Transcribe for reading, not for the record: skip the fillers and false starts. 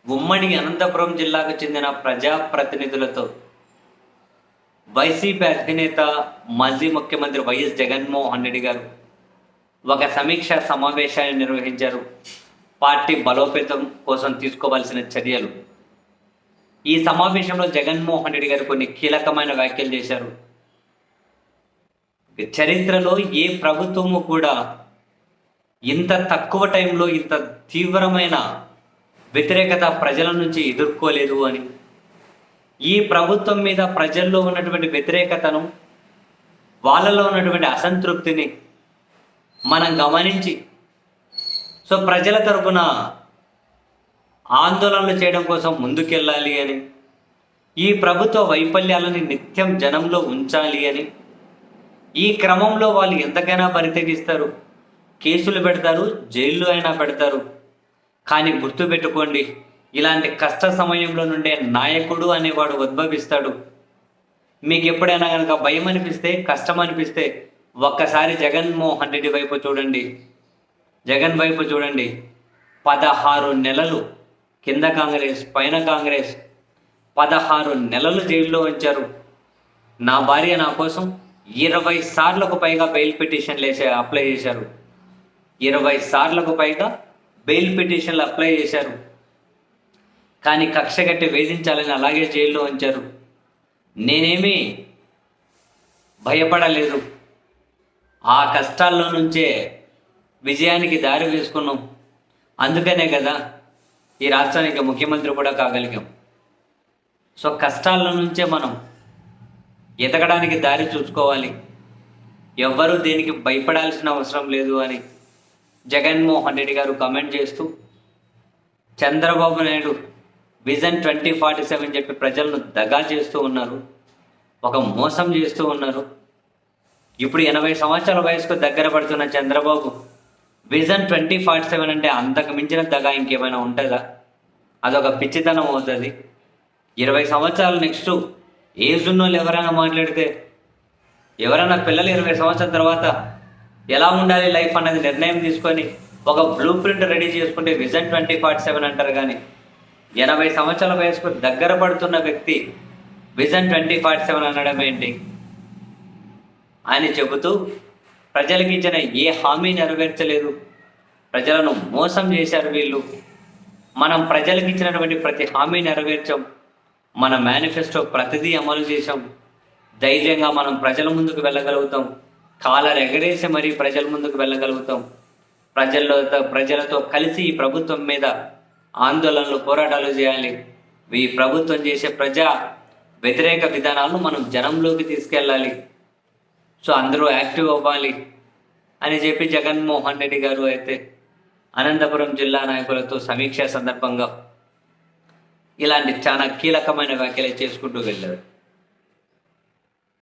ఉమ్మడి అనంతపురం జిల్లాకు చెందిన ప్రజాప్రతినిధులతో వైసీపీ అధినేత మాజీ ముఖ్యమంత్రి వైఎస్ జగన్మోహన్ రెడ్డి గారు ఒక సమీక్షా సమావేశాన్ని నిర్వహించారు. పార్టీ బలోపేతం కోసం తీసుకోవాల్సిన చర్యలు. ఈ సమావేశంలో జగన్మోహన్ రెడ్డి గారు కొన్ని కీలకమైన వ్యాఖ్యలు చేశారు. చరిత్రలో ఏ ప్రభుత్వము కూడా ఇంత తక్కువ టైంలో ఇంత తీవ్రమైన వ్యతిరేకత ప్రజల నుంచి ఎదుర్కోలేదు అని, ఈ ప్రభుత్వం మీద ప్రజల్లో ఉన్నటువంటి వ్యతిరేకతను, వాళ్ళలో ఉన్నటువంటి అసంతృప్తిని మనం గమనించి ప్రజల తరపున ఆందోళనలు చేయడం కోసం ముందుకెళ్ళాలి అని, ఈ ప్రభుత్వ వైఫల్యాలని నిత్యం జనంలో ఉంచాలి అని, ఈ క్రమంలో వాళ్ళు ఎంతకైనా పరితెగిస్తారు, కేసులు పెడతారు, జైళ్ళు అయినా పెడతారు. కానీ గుర్తుపెట్టుకోండి, ఇలాంటి కష్ట సమయంలో నుండే నాయకుడు అనేవాడు ఉద్భవిస్తాడు. మీకు ఎప్పుడైనా కనుక భయం అనిపిస్తే, కష్టం అనిపిస్తే ఒక్కసారి జగన్మోహన్ రెడ్డి వైపు చూడండి. జగన్ వైపు చూడండి. 16 నెలలు కింద కాంగ్రెస్, పైన కాంగ్రెస్, 16 నెలలు జైల్లో ఉంచారు. నా భార్య నా కోసం 20 సార్లకు పైగా బెయిల్ పిటిషన్లు అప్లై చేశారు. 20 సార్లకు పైగా బెయిల్ పిటిషన్లు అప్లై చేశారు. కానీ కక్ష కట్టి వేధించాలని అలాగే జైల్లో ఉంచారు. నేనేమీ భయపడలేదు. ఆ కష్టాల్లో నుంచే విజయానికి దారి వేసుకున్నాం. అందుకనే కదా ఈ రాష్ట్రానికి ముఖ్యమంత్రి కూడా కాగలిగాం. కష్టాల నుంచే మనం ఎదగడానికి దారి చూసుకోవాలి. ఎవ్వరూ దేనికి భయపడాల్సిన అవసరం లేదు అని జగన్మోహన్ రెడ్డి గారు కామెంట్ చేస్తూ, చంద్రబాబు నాయుడు విజన్ 2047 చెప్పి ప్రజలను దగా చేస్తూ ఉన్నారు, ఒక మోసం చేస్తూ ఉన్నారు. ఇప్పుడు 80 సంవత్సరాల వయసుకు దగ్గర పడుతున్న చంద్రబాబు విజన్ 2047 అంటే అంతకు మించిన దగా ఇంకేమైనా ఉంటుందా? అదొక పిచ్చితనం అవుతుంది. 20 సంవత్సరాలు నెక్స్ట్ ఏజ్ ఉన్న వాళ్ళు ఎవరైనా మాట్లాడితే, ఎవరైనా పిల్లలు 20 సంవత్సరాల తర్వాత ఎలా ఉండాలి లైఫ్ అన్నది నిర్ణయం తీసుకొని ఒక బ్లూ ప్రింట్ రెడీ చేసుకుంటే విజన్ 2047 అంటారు. కానీ 80 సంవత్సరాల వయసుకు దగ్గర పడుతున్న వ్యక్తి విజన్ 2047 అనడం ఏంటి అని చెబుతూ, ప్రజలకు ఇచ్చిన ఏ హామీ నెరవేర్చలేదు, ప్రజలను మోసం చేశారు వీళ్ళు. మనం ప్రజలకు ఇచ్చినటువంటి ప్రతి హామీ నెరవేర్చాం, మన మేనిఫెస్టో ప్రతిదీ అమలు చేశాం. ధైర్యంగా మనం ప్రజల ముందుకు వెళ్ళగలుగుతాం, కాలర్ ఎగరేసి మరీ ప్రజల ముందుకు వెళ్ళగలుగుతాం. ప్రజలతో కలిసి ఈ ప్రభుత్వం మీద ఆందోళనలు, పోరాటాలు చేయాలి. ఈ ప్రభుత్వం చేసే ప్రజా వ్యతిరేక విధానాలను మనం జనంలోకి తీసుకెళ్ళాలి. అందరూ యాక్టివ్ అవ్వాలి అని చెప్పి జగన్మోహన్ రెడ్డి గారు అయితే అనంతపురం జిల్లా నాయకులతో సమీక్ష సందర్భంగా ఇలాంటి చాలా కీలకమైన వ్యాఖ్యలు చేసుకుంటూ వెళ్ళారు.